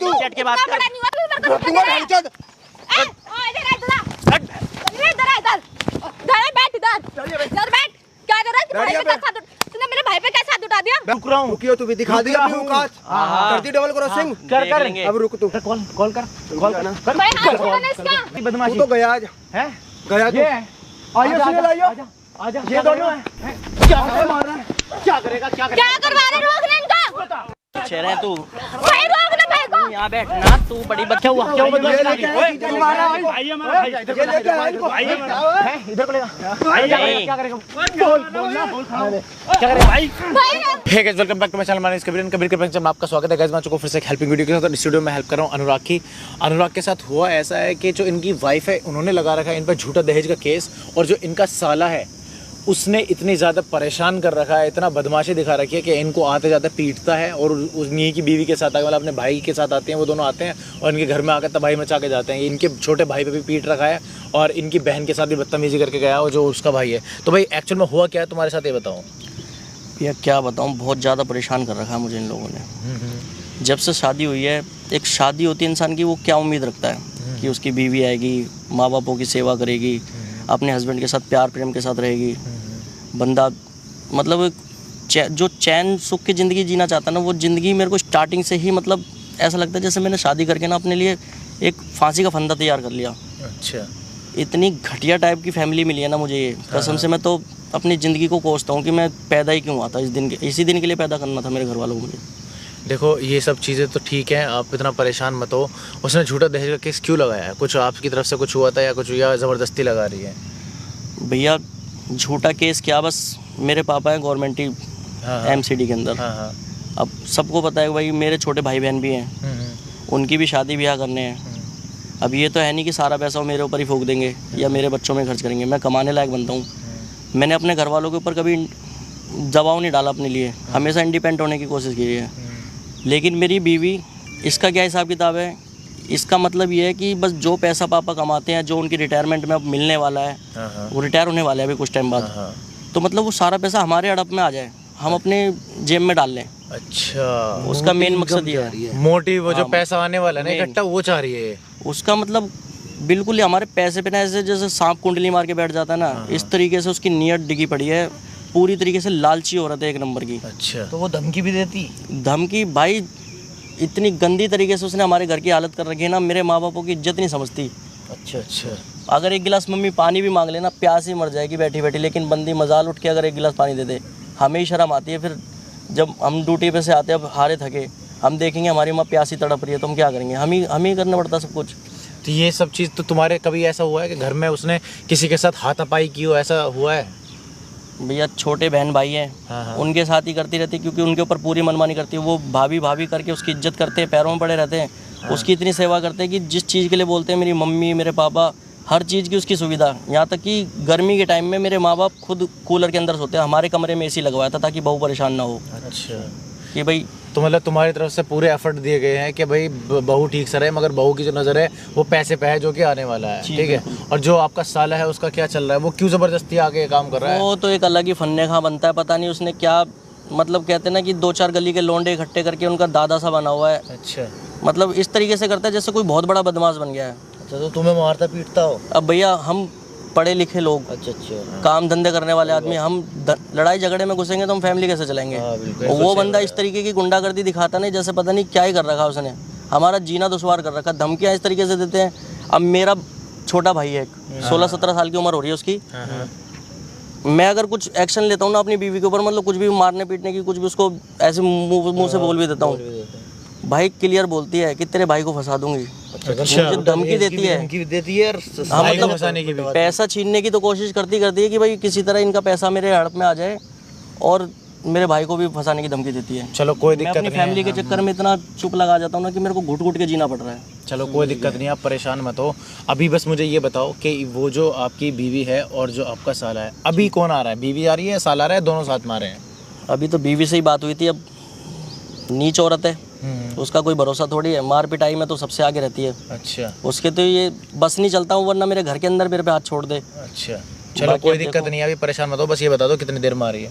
तू बैठ के बात कर। रखूंगा ढंचद। इधर बैठ। क्या कर रहा है? तूने मेरे भाई पे कैसे हाथ उठा दिया? रुक रहा हूँ। रुकियो, तू भी दिखा दी अपनी औकात। कर दी डबल क्रॉसिंग। कर अब रुक तू। कॉल कर भाई हाथ छोड़ना इसका। बदमाशी तू तो गया आज। है गया तू। आइयो सुनील आइयो आजा। ये दोनों है क्या मार रहा है? क्या करेगा? क्या करवा रहे? रोक ले इनका। चेहरे तू भाई रोक ले भाई को। यहाँ बैठ ना, तू बड़ी बच्चा हुआ। क्यों बदमाशी कर रही है? इधर को ले क्या करेगा? क्या करेगा भाई? Hey guys, welcome back to my channel. My name is Kabir के में आपका स्वागत है गाइस। मैं चुका फिर से एक हेल्पिंग वीडियो के साथ स्टूडियो में हेल्प कर रहा हूँ अनुराग की। अनुराग के साथ हुआ ऐसा है कि जो इनकी वाइफ है उन्होंने लगा रखा है इन पर झूठा दहेज का केस, और जो इनका साला है उसने इतनी ज़्यादा परेशान कर रखा है, इतना बदमाशी दिखा रखी है कि इनको आते जाते पीटता है। और उन्हीं की बीवी के साथ आके, मतलब अपने भाई के साथ आते हैं, वो दोनों आते हैं और इनके घर में आकर तबाही मचा के जाते हैं। इनके छोटे भाई पे भी पीट रखा है और इनकी बहन के साथ भी बदतमीजी करके गया और जो उसका भाई है। तो भाई एक्चुअल में हुआ क्या है तुम्हारे साथ, ये बताओ। भैया क्या बताऊँ, बहुत ज़्यादा परेशान कर रखा है मुझे इन लोगों ने। जब से शादी हुई है, एक शादी होती है इंसान की, वो क्या उम्मीद रखता है कि उसकी बीवी आएगी, माँ बापों की सेवा करेगी, अपने हस्बैंड के साथ प्यार प्रेम के साथ रहेगी। बंदा मतलब जो चैन सुख की ज़िंदगी जीना चाहता है ना, वो ज़िंदगी मेरे को स्टार्टिंग से ही मतलब ऐसा लगता है जैसे मैंने शादी करके ना अपने लिए एक फांसी का फंदा तैयार कर लिया। अच्छा, इतनी घटिया टाइप की फैमिली मिली है ना मुझे, ये कसम से मैं तो अपनी ज़िंदगी को कोसता हूँ कि मैं पैदा ही क्यों हुआ था इसी दिन के लिए पैदा करना था मेरे घर वालों को मुझे। देखो ये सब चीज़ें तो ठीक हैं, आप इतना परेशान मत हो। उसने झूठा दहेज का केस क्यों लगाया है? कुछ आपकी तरफ से कुछ हुआ था या कुछ, या ज़बरदस्ती लगा रही है? भैया झूठा केस क्या, बस मेरे पापा हैं गवर्नमेंट ही MCD के अंदर। अब सबको पता है भाई, मेरे छोटे भाई बहन भी हैं, उनकी भी शादी ब्याह करने हैं। अब ये तो है नहीं कि सारा पैसा वो मेरे ऊपर ही फूंक देंगे या मेरे बच्चों में खर्च करेंगे। मैं कमाने लायक बनता हूँ। मैंने अपने घर वालों के ऊपर कभी दबाव नहीं डाला अपने लिए, हमेशा इंडिपेंडेंट होने की कोशिश की है। लेकिन मेरी बीवी, इसका क्या हिसाब किताब है? इसका मतलब ये है कि बस जो पैसा पापा कमाते हैं, जो उनकी रिटायरमेंट में अब मिलने वाला है, वो रिटायर होने वाला है अभी कुछ टाइम बाद, तो मतलब वो सारा पैसा हमारे हड़प में आ जाए, हम अपने जेब में डाल लें। अच्छा, उसका मेन मकसद ये है। मोटिव वो जो पैसा आने वाला है ना इकट्ठा, वो चाह रही है। उसका मतलब बिल्कुल ही हमारे पैसे पे ना ऐसे जैसे सांप कुंडली मार के बैठ जाता है ना, इस तरीके से उसकी नीयत डिगी पड़ी है। पूरी तरीके से लालची औरत है, एक नंबर की। अच्छा, तो वो धमकी भी देती? धमकी भाई इतनी गंदी तरीके से उसने हमारे घर की हालत कर रखी है ना, मेरे माँ बापों की इज्जत नहीं समझती। अच्छा अच्छा, अगर एक गिलास मम्मी पानी भी मांग लेना, प्यास ही मर जाएगी बैठी बैठी, लेकिन बंदी मजाल उठ के अगर एक गिलास पानी दे दे, हमें ही शर्म आती है। फिर जब हम ड्यूटी पे से आते हैं, अब हारे थके, हम देखेंगे हमारी माँ प्यासी तड़प रही है, तो हम क्या करेंगे? हम ही करना पड़ता सब कुछ। तो ये सब चीज़ तो तुम्हारे कभी ऐसा हुआ है कि घर में उसने किसी के साथ हाथापाई की हो, ऐसा हुआ है? भैया छोटे बहन भाई हैं, उनके साथ ही करती रहती, क्योंकि उनके ऊपर पूरी मनमानी करती है। वो भाभी भाभी करके उसकी इज्जत करते हैं, पैरों में पड़े रहते हैं, उसकी इतनी सेवा करते हैं कि जिस चीज़ के लिए बोलते हैं, मेरी मम्मी मेरे पापा हर चीज़ की उसकी सुविधा। यहाँ तक कि गर्मी के टाइम में मेरे माँ बाप खुद कूलर के अंदर सोते हैं, हमारे कमरे में AC लगवाया था ताकि बहू परेशान ना हो। अच्छा, कि भाई तो मतलब तुम्हारी तरफ से पूरे एफर्ट दिए गए हैं कि भाई बहू ठीक से रहे, मगर बहू की जो नज़र है वो पैसे पे है जो कि आने वाला है, ठीक है। और जो आपका साला है उसका क्या चल रहा है? वो क्यों ज़बरदस्ती आके ये काम कर रहा है? वो तो एक अलग ही फन्ने खा बनता है, पता नहीं उसने क्या, मतलब कहते हैं ना कि 2-4 गली के लोंडे इकट्ठे करके उनका दादा सा बना हुआ है। अच्छा, मतलब इस तरीके से करता है जैसे कोई बहुत बड़ा बदमाश बन गया है। अच्छा, तो तुम्हें मारता पीटता हो? अब भैया हम पढ़े लिखे लोग, अच्छा अच्छा, काम धंधे करने वाले आदमी, हम लड़ाई झगड़े में घुसेंगे तो हम फैमिली कैसे चलेंगे? और वो बंदा इस तरीके की गुंडागर्दी दिखाता नहीं, जैसे पता नहीं क्या ही कर रखा उसने, हमारा जीना दुश्वार कर रखा। धमकियाँ इस तरीके से देते हैं। अब मेरा छोटा भाई है, 16-17 साल की उम्र हो रही है उसकी। मैं अगर कुछ एक्शन लेता हूँ ना अपनी बीवी के ऊपर, मतलब कुछ भी मारने पीटने की, कुछ भी उसको ऐसे मुंह से बोल भी देता हूँ, भाई क्लियर बोलती है कि तेरे भाई को फंसा दूंगी। अच्छा, मुझे धमकी देती है, हाँ, मतलब पैसा छीनने की तो कोशिश करती है कि भाई किसी तरह इनका पैसा मेरे हड़प में आ जाए, और मेरे भाई को भी फंसाने की धमकी देती है। चलो कोई दिक्कत नहीं, अपनी फैमिली के चक्कर में इतना चुप लगा जाता हूँ ना कि मेरे को घुट घुट के जीना पड़ रहा है। चलो कोई दिक्कत नहीं, आप परेशान मत हो। अभी बस मुझे ये बताओ कि वो जो आपकी बीवी है और जो आपका साला है, अभी कौन आ रहा है? बीवी आ रही है, साला आ रहा है, दोनों साथ में आ रहे हैं? अभी तो बीवी से ही बात हुई थी। अब नीच औरत है, उसका कोई भरोसा थोड़ी है, मार पिटाई में तो सबसे आगे रहती है। अच्छा, उसके तो ये बस नहीं चलता हूँ, वरना मेरे घर के अंदर मेरे पे हाथ छोड़ दे। अच्छा, चलो कोई दिक्कत नहीं है, अभी परेशान मत हो। बस ये बता दो कितनी देर में आ रही है?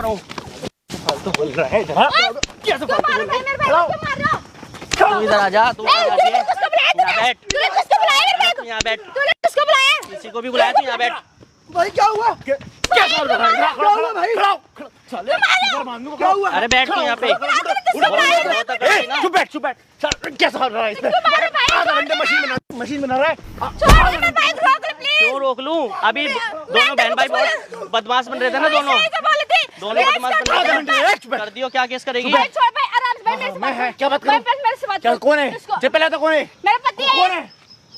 रहा हूँ। फालतू बोल रहा है इधर। हाँ? कैसे क्यों फालतू मार बोल रहा रहा है मेरे भाई को? क्यों मार रहा हो? तू इधर आ जा, तू इधर आ जा। तूने किसको बुलाया? यहाँ बैठ। तूने किसको बुलाया मेरे भाई को? यहाँ बैठ। तूने किसको बुलाया? किसी को भी बुलाया तू यहाँ बैठ। भाई क्या हुआ? क्या हुआ? अरे बैठ तू यहाँ पे। चुप बैठ कैसा हो रहा है इसमें? आधा घंटे मशीन बना रहा है। छोड़ दे, मैं बाइक रोक ले प्लीज। क्यों रोक लूं? अभी दोनों बहन भाई बहुत बदमाश बन रहे थे ना दोनों बदमाश बन रहे थे। कर दियो, क्या केस करेगी? भाई छोड़ भाई, आराम से भाई, मेरे से बात कर। क्या बात करूं? मेरे से बात क्या कर। कौन है? इसको- जब पहले तो कौन है? मेरा पति है। कौन है?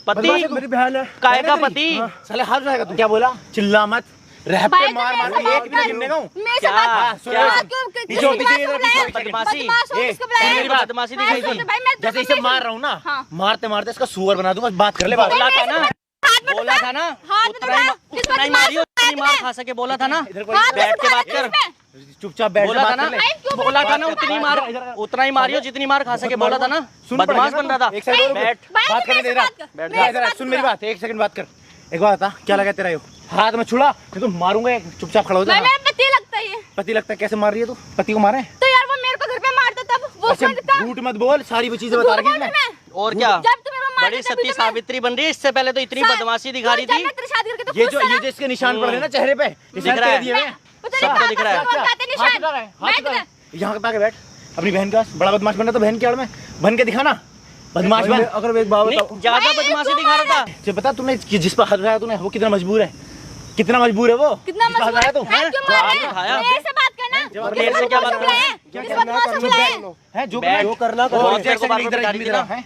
पति? मेरी बहन है। काय का पति? साले हाथ उठाएगा तू। क्या बोला? चिल्ला मत। रह पे भाई, मार मेरे से के बात एक कर। गिनने का हूं। मेरे से क्या? बात कर। क्या? हाँ, क्यों- पीछे हो, पीछे इधर, बुलाया? पीछे। बदमाशी। बदमाश हो, ए, किसको बुलाया? मेरी बात बदमाशी दिखाई भाई, थी। भाई, मैं जैसे इसे मार रहा हूँ ना, हाँ। मारते मारते इसका सुअर बना दूंगा। बात कर ले बात। बोला था ना, हाथ में बोला उठा। था ना, हाथ में उतना ही उठा। किस उतना ही बदमाश मारियो, को उतनी मार उठाया खा सके। बोला था ना, इधर कोई हाथ में बैठ के उठा बात देना कर। इसमें। चुपचाप बैठ बोला था ना, क्यों बोला था ना बोला? उतनी मार, उतना ही मारियो जितनी मार खा सके। बोला था ना, सुन बदमाश पड़ेगा बन रहा था। एक साइड और बैठ। बात करने दे रहा। बैठ इधर, इधर, सुन मेरी बात, एक सेकंड बात कर। एक बात बता, क्या लगा तेरा ये हाथ में छुड़ा? मैं तो मारूंगा। चुपचाप खड़ा हो जा। भाई, मेरा पति लगता है ये। पति लगता है? कैसे मार रही है तू? पति को मारे? तो यार वो मेरे को घर पे मारता तब वो अच्छा, उसमें था। झूठ मत बोल, सारी वो चीजें बता रही है मैं। और क्या? जब तू मेरे को मारता बड़ी तभी सती तो मैं- सावित्री बन रही है। इससे पहले तो इतनी बदमाशी दिखा रही जब थी। मैं तेरी शादी करके तो ये खुश जो था ना। इसके निशान पड़ रहे हैं ना चेहरे पे, दिख रहा है। दिए हुए हैं। सबको दिख रहा है। हाथ उठा रहा है, हाथ उठा रहा है। यहाँ पे आके बैठ। अपनी बहन का बड़ा बदमाश बन रहा तो बहन की आड़ में बन के दिखाना। बदमाश बन। अगर एक बात बताओ, नहीं, ज्यादा बदमाशी दिखा रहा था। जो बता तूने जिस पर हाथ उठाया तूने, वो कितना मजबूर है? कितना मजबूर है वो? कितना जिस पर हाथ मजबूर उठाया है? तू? हाथ क्यों मार रहे उठाया। हैं? मेरे से बात करना। और मेरे से क्या बात करना? किस बदमाश को बुलाया? है जो बैठ। जो करना कर बहुत ले। तेरे को बार-बार इधर, बिगाड़ी इधर, थी ना।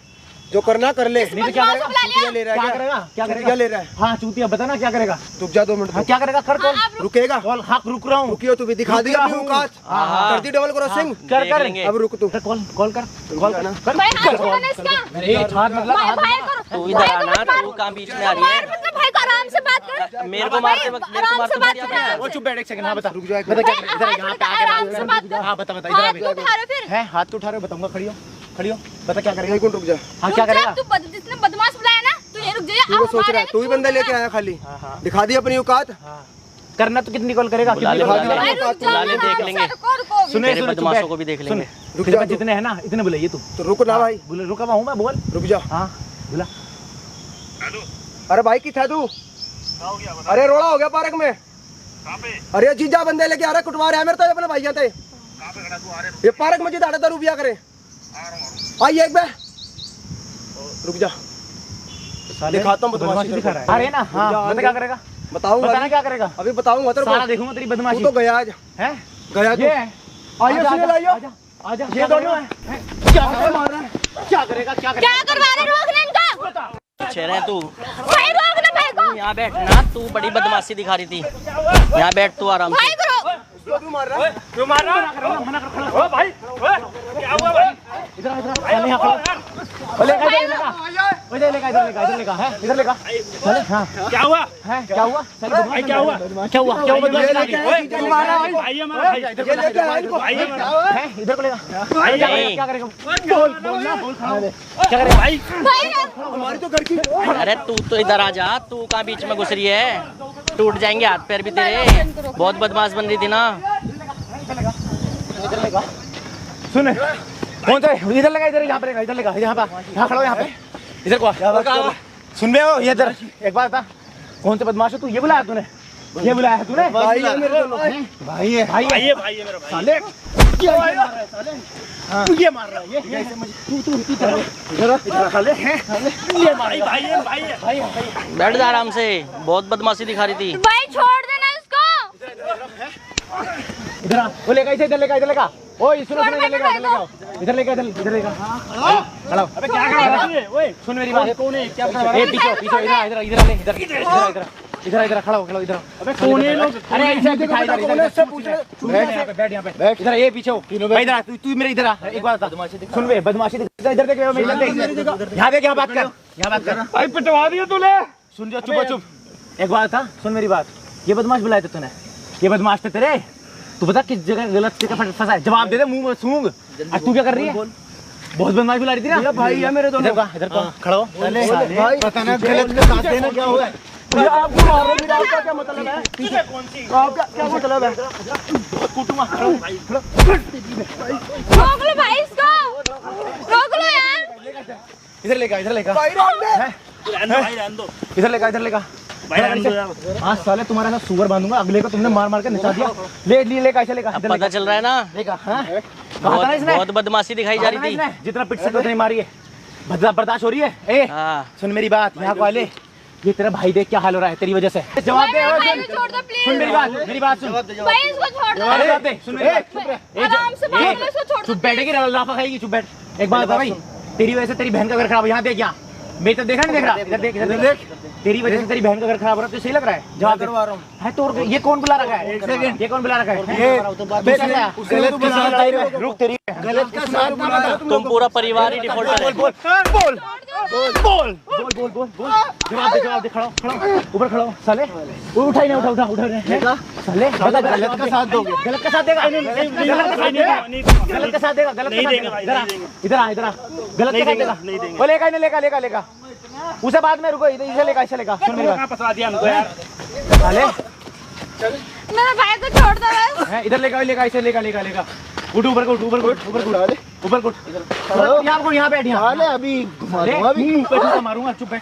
जो करना कर ले। नहीं तो क्या बदमाश को करेगा? बुला लिया। चूतिया ले रहा है क्या क्या? करेगा? क्या चूतिया करेगा? ले रहा है। हाँ चूतिया, बता ना क्या करेगा? रुक जा 2 मिनट। हाँ क्या करेगा? कर कॉल। आप लोग- रुकेगा? कॉल। हाँ रुक रहा हूँ। रुकियो, तू भी दिखा दी अपनी औकात। हाँ। कर दी डबल क्रॉसिंग। कर देख कर लेंगे। अब रुक तू। कॉल कॉल कर कॉल कर भाई हाथ छोड़ो ना इसका। मेरे हाथ मतलब भाई भाई करो। तू इधर आना, तू कहाँ बीच में आ रही मार है? मतलब भाई को आराम से बात कर। मेरे को मारते वक्त मेरे को आराम मारते से वक्त बात क्या करना। है? वो चुप बैठ एक सेकंड। हाँ बता रुक जा एक बता क्या मिनट। कर- इधर यहाँ पे आके आराम से बात कर। हाँ बता बता इधर हाथ आ क्यों उठा रहे हो फिर? है हाथ तो उठा रहे हो, बताऊंगा। खड़ी हो खड़ी हो, बता क्या करेगा? एक मिनट रुक जा। हाँ क्या रुक जा, करेगा? तू जिसने बदमाश बुलाया ना, तू ये रुक जा। तू वो सोच रहा है, तू ही बंदा लेके आया खाली। दिखा दी अपनी औकात। करना तो कितनी कॉल करेगा? बुला ले, कितनी बुला कॉल ले। करेगा? भाई रुक जा, बुला ले, आराम देख से लेंगे। रुको। सुने तेरे सुने, चुप बदमाशों बैठ। को भी देख सुन, लेंगे। रुक तेरे जा पास तू। जितने हैं ना इतने बुलाइए तू। तो रुक ना भाई, बोले रुका हुआ हूँ मैं, बोल। रुक जा। हाँ बुला। अरे भाई की था तू? अरे रोड़ा हो गया पार्क में। अरे जीजा बंदे लेके आ रहे, कुटवा रहे हैं मेरे तो अपने भाई थे। ये पार्क में जिता था रुपया करे। आइए एक बार, रुक जा। दिखाता हूँ बदमाशी दिखा रहा है। अरे ना जा, हाँ बता क्या करेगा? बताऊंगा बताना अभी। क्या करेगा? अभी बताऊंगा तेरे सारा को। देखूंगा तेरी तू बदमाशी। तो गया आज। है गया तू। ये है। आइए आजा, सुने आजा, लाइयो। आजा, आजा। ये क्या दोनों करेगा? है। क्या मार रहा है? क्या करेगा? क्या करेगा? क्या करवा रहे? रोक ले इनको। छह रहे तू। भाई रोक ले भाई को। यहाँ बैठ ना, तू बड़ी बदमाशी दिखा रही थी। यहाँ बैठ तू आराम भाई से। को रोक। उसको क्यों मार रहा है? मना कर, खड़ा हो। भाई क्या हुआ भाई? इधर आ, इधर आ। चल यहाँ खड़ा। ले का इधर लेगा। इधर लेगा, इधर लेगा, इधर लेगा। है इधर लेगा। चले हाँ। क्या हुआ? है क्या हुआ? चल बदमाश क्या हुआ? क्या हुआ? क्या हुआ? ये लेके आया, जीजा को मारा है। भाई हमारा भाई ये लेके आया इनको। है इधर को लेगा। नहीं। क्या करेगा? बोल बोल ना, बोल खड़ा दे। क्या करेगा भाई? भाई हमारी तो घर की। अरे तू तो इधर आ जा, तू कहाँ बीच में घुस रही है? टूट जाएंगे हाथ पैर भी तेरे। बहुत बदमाश बन रही थी ना। इधर लेगा। सुन कौन सा है? इधर लगा, इधर यहाँ पे, इधर लगा, यहाँ पे, यहाँ खड़ा हो, यहाँ पे इधर को आ। सुन रहे हो? ये इधर एक बात बता, कौन सा बदमाश है तू? ये बुलाया तूने? ये बुलाया है तूने? भाई है मेरे दोनों। भाई है, भाई है, भाई है मेरा भाई। साले क्या मार रहा है साले? तू ये मार रहा है ये तू इधर साले हैं, ये मार भाई है, भाई है, भाई है। बैठ जा आराम से, बहुत बदमाशी दिखा रही थी। भाई छोड़ देना इसको। इधर आ, वो लेगा इसे, इधर लेगा, इधर लेगा। ओए सुनो सुनो, इधर लेगा, इधर लेगा, इधर लेगा, इधर लेगा। खड़ा हो। अबे क्या कर रहा है? ओए सुन मेरी बात। कौन है? क्या कर रहा है? ए पीछे पीछे, इधर इधर इधर ले, इधर इधर इधर इधर खड़ा हो, खड़ा हो इधर। अबे कौन है लोग? अरे इसे दिखा, इधर इधर से पूछ ले। बैठ यहाँ पे, बैठ यहाँ पे, बैठ इधर। ये पीछे हो, इधर आ, तू मेरे इधर आ। एक बात बता, सुन बे, बदमाशी इधर देख, इधर देख, यहाँ देख, यहाँ बात कर, यहाँ बात कर। भाई पिटवा दिया तूने। सुन जा, चुप चुप। एक बात था, सुन मेरी बात। ये बदमाश बुलाए थे तूने, ये बदमाश थे तेरे। तू बता किस जगह गलत जगह फंसा है? जवाब दे दे, मुंह में सूंघ। आज तू क्या कर रही है? बहुत बदमाश बुला रही थी ना। भाई है मेरे दोनों। इधर को खड़ा हो। भाई पता ना गलत के साथ देना क्या हुआ है? आपको मार रहे हैं, आपका क्या मतलब है? पीछे कौन सी? आपका क्या मतलब है? कुटुमा खड़ा हो भाई। रोक लो भाई इसको, रोक लो यार। इधर लेगा, इधर लेगा, भाई रोक दे। इधर लेगा, इधर लेगा। हाँ साले तुम्हारा ना सुअर बांधूंगा, अगले को तुमने मार मार के नचा दिया। ले कैसे लेगा? अब पता चल रहा है ना, लेगा। हाँ बहुत बदमाशी दिखाई जा रही थी। जितना पिट सकते उतनी मारी है, बर्दाश्त हो रही है। ए सुन मेरी बात, यहाँ को आ ले। ये तेरा भाई देख क्या हाल हो रहा है तेरी वजह से। जवाब दे, सुन मेरी बात सुन। भाई इसको छोड़ दो। जवाब दे, सुन मेरी बात। आराम से बात करो, इसको छोड़ दो। चुप बैठेगी, लाफा खाएगी, चुप बैठ। एक बात बता भाई, तेरी वजह से तेरी बहन का घर खराब। यहाँ देख, यहाँ मेरी तरफ देखा नहीं देख रहा? इधर देख, इधर देख। तेरी वजह से तेरी बहन का घर खराब हो रहा है, तो सही लग रहा है? जवाब करवा रहा हूँ। है तो ये कौन बुला रखा है? ये कौन बुला रखा है? रुक, तेरी गलत का साथ बुला। तुम पूरा परिवार ही डिफॉल्टर है। बोल जवाब दे। खड़ा ऊपर खड़ा साले। उठा ही नहीं, उठा साले। गलत का साथ दोगे? गलत का साथ देगा? गलत का साथ देगा? गलत नहीं देगा। इधर आ गलत का साथ देगा? वो लेगा उसे बाद में। रुको, इसे लेगा। सुन मेरी बात, फंसा दिया हमको यार साले। मेरा भाई को छोड़ दो बस। इधर लेगा इसे लेगा। उठ ऊपर को। यहाँ बैठ, यहाँ अभी मारूंगा। चुप बैठ।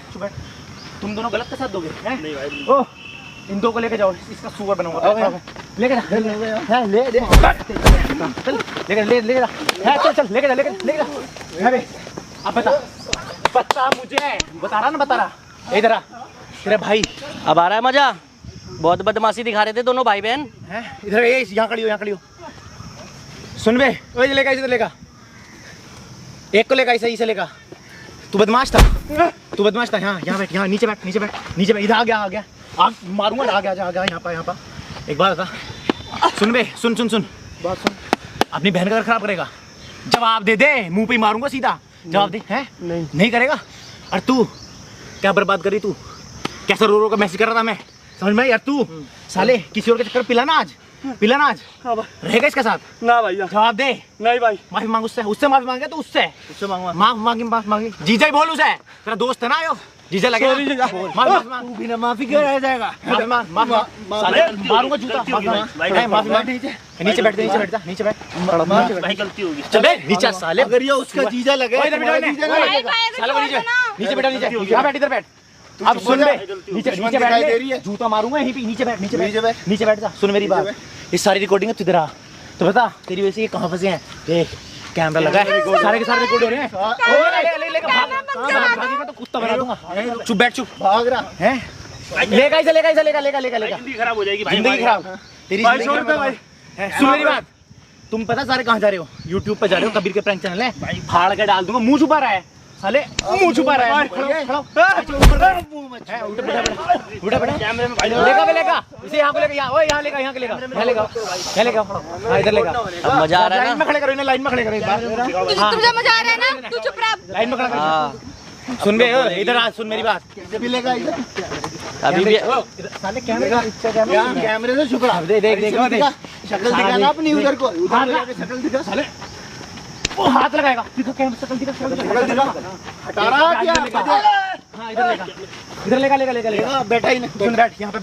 तुम दोनों गलत का साथ दोगे? नहीं भाई। ओह, इन दो को लेके जाओ, इसका सुअर बनाऊंगा। लेके जा। चल लेके जा। अब बता मुझे, बता रहा। इधर आ, तेरे भाई। अब आ रहा है मजा? बहुत बदमाशी दिखा रहे थे दोनों भाई बहन। इधर यहाँ खड़ी हो। सुन बे, इसे लेगा। एक को लेगा, इसे लेगा। तू बदमाश था। यहाँ बैठ, यहाँ नीचे बैठ। इधर आ गया। मारूंगा, आ गया यहाँ पर। एक बात बता, सुन बे, सुन बात सुन। अपनी बहन का घर खराब करेगा? जवाब दे, मुंह पे ही मारूंगा सीधा। जवाब दे। है नहीं करेगा? और तू क्या बर्बाद करी? तू कैसा रो का मैसेज कर रहा था मैं, समझ में? यार तू साले किसी और के चक्कर पिला ना आज। रहेगा इसके साथ? ना भैया। जवाब दे। नहीं भाई। माफी मांग उससे माफी मांगे तो उससे मांगूंगा। माफी जीजा ही बोल, उसे तेरा दोस्त है ना यो, जीजा लगे। माफी क्यों रह जाएगा? मारूंगा जूता। माफी मांग। नीचे बैठ जा। भाई गलती होगी। चल नीचे साले। अगर ये उसका जीजा लगे, नीचे बैठ। इधर बैठ। अब सुन बे, नीचे बैठ। जूता मारूंगा यहीं पे। नीचे बैठ जा। सुन मेरी बात, ये सारी रिकॉर्डिंग है तुझे। तो बता, तेरी वजह से ये कहाँ फंसे हैं? देख, कैमरा लगा है, सारे के सारे रिकॉर्ड हो रहे हैं। भागेगा तो कुत्ता बना दूंगा। चुप भाग रहा है। लेगा खराब हो जाएगी जिंदगी खराब तेरी। सुन मेरी बात, तुम पता सारे कहाँ जा रहे हो? YouTube पे जा रहे हो, कबीर के प्रैंक चैनल है। फाड़ के डाल दूंगा। मुंह छुपा रहा है साले, मुंह छुपा रहा है। लेगा इसे यहाँ को लेगा। यहाँ लेगा। इधर लेगा। अब मजा आ रहा है ना? लाइन में खड़े करो। तुझे मजा आ रहा है ना? तू चुप रह। लाइन में खड़ा कर। सुन बे, इधर आ, सुन मेरी बात। अभी भी साले कैमरे से छुप रहा। देख शक्ल दिखाना अपनी। उधर को शक्ल दिखा साले। वो हाथ लगाएगा। शक्ल दिखा। हटा रहा क्या? हाँ, इधर लेगा। बैठा ही नहीं। सुन, बैठ यहाँ पे।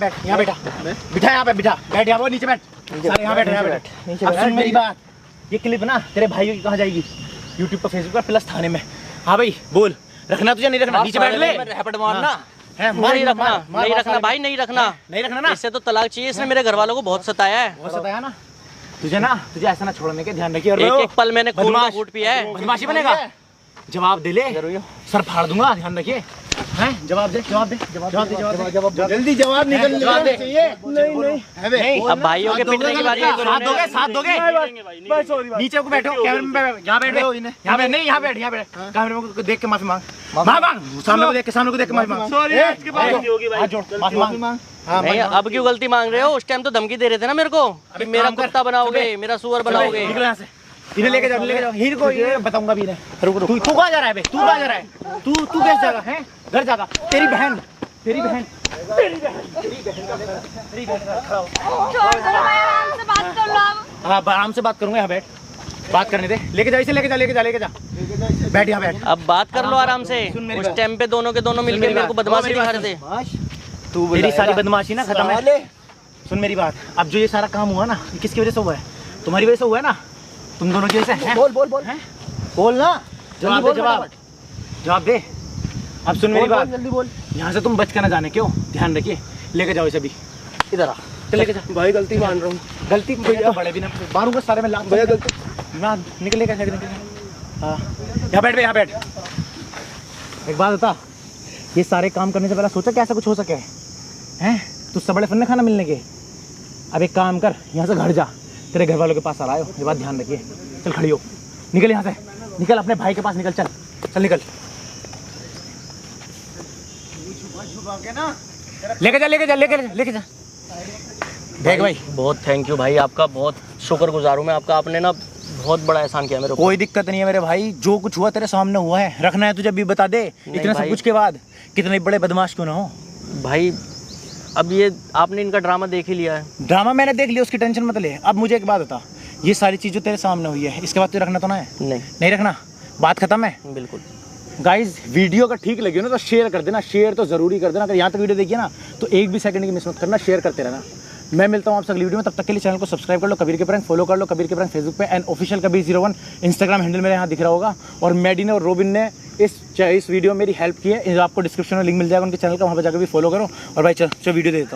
बिठा यहाँ पे। बैठ यहाँ। वो नीचे बैठ। सारे यहाँ बैठ। अब सुन मेरी बात, ये क्लिप ना तेरे भाइयों की कहाँ जाएगी? YouTube पर, Facebook पर, प्लस थाने में। हाँ भाई बोल, रखना तुझे? नहीं रखना? नीचे बैठ ले। रैपट मारना नहीं रखना भाई, नहीं रखना ना। इससे तो तलाक चाहिए। इसने मेरे घर वालों को बहुत सताया है। बहुत सताया ना तुझे ऐसा ना छोड़ने के, ध्यान रखिए। एक पल मैंने खून का घूंट पिया है। बदमाशी बनेगा। जवाब दे ले, सर फाड़ दूंगा। ध्यान रखिए। जवाब दे। जल्दी जवाब निकल चाहिए। नहीं। अब भाइयों के पिटने की बारी है। साथ दोगे? नीचे को बैठो। यहाँ बैठ। कैमरे में देख के माफी मांग। सामने को देख के माफी मांग। नहीं, अब क्यों गलती मांग रहे हो? उस टाइम तो धमकी दे रहे थे ना मेरे को, मेरा कुत्ता बनाओगे, मेरा सुअर बनाओगे। इन्हें लेके जाओ। हीर को ये बताऊंगा भी। तू कहाँ जा रहा है बे? तू कैसे जा रहा है? घर जागा। तेरी बहन छोड़ दो भाई, आराम से बात कर लो आप। हाँ, आराम से बात करूंगा। यहाँ बैठ, बात करने दे। लेके जा। बैठ यहाँ बैठ। अब बात कर लो आराम से। उस टाइम पे दोनों के दोनों मिलकर मेरे को बदमाशी दिखा रहे थे। तेरी सारी बदमाशी ना खत्म है। सुन मेरी बात, अब जो ये सारा काम हुआ ना, ये किसकी वजह से हुआ है? तुम्हारी वजह से हुआ है ना, तुम दोनों की वजह से। बोल ना। जवाब दे। अब सुन मेरी बात, जल्दी बोल। यहाँ से तुम बच कर ना जाने। क्यों? ध्यान रखिए, लेके जाओ इसे भी, इधर आ, चल लेके जा। भाई गलती मान रहा हूँ। गलती भैया तो बड़े भी ना मारूंगा सारे में लाख भैया गलती। ना निकलेगा साइड निकल। हाँ यहाँ बैठ, यहाँ बैठ। एक बात बता, ये सारे काम करने से पहले सोचा क्या ऐसा कुछ हो सके हैं? तुझसे बड़े फन्ने खाना मिलने के। अब एक काम कर, यहाँ से घर जा, तेरे घर वालों के पास आ रहा हो, ये बात ध्यान रखिए। चल खड़ी हो, निकल यहाँ से, निकल अपने भाई के पास निकल, चल चल निकल। लेके जा, लेके जा, लेके जा। देख भाई, बहुत थैंक यू भाई, आपका बहुत शुक्रगुजार हूँ मैं आपका। आपने ना बहुत बड़ा एहसान किया मेरे को। कोई दिक्कत नहीं है मेरे भाई, जो कुछ हुआ तेरे सामने हुआ है। रखना है तुझे भी बता दे, इतना सब कुछ के बाद कितने बड़े बदमाश क्यों ना हो भाई। अब ये आपने इनका ड्रामा देख ही लिया है। ड्रामा मैंने देख लिया, उसकी टेंशन मत ले। अब मुझे एक बात बता, ये सारी चीज़ जो तेरे सामने हुई है, इसके बाद तुझे रखना तो ना है? नहीं रखना, बात खत्म है। बिल्कुल। गाइज वीडियो का ठीक लगी हो ना तो शेयर कर देना, शेयर तो जरूरी कर देना। अगर यहाँ तक वीडियो देखिए ना तो एक भी सेकंड की मिस मत करना, शेयर करते रहना। मैं मिलता हूँ आपसे अगली वीडियो में, तब तक के लिए चैनल को सब्सक्राइब कर लो, कबीर के प्रैंक फॉलो कर लो, कबीर के प्रैंक फेसबुक पे and official Kabir 01 Instagram handle मेरे यहाँ दिख रहा होगा। और मैडी ने और रोबिन ने इस वीडियो में मेरी हेल्प की है, आपको डिस्क्रिप्शन में लिंक मिल जाएगा उनके चैनल का, वहाँ पर जाकर भी फॉलो करो। और भाई चलो वीडियो दे देता हूँ।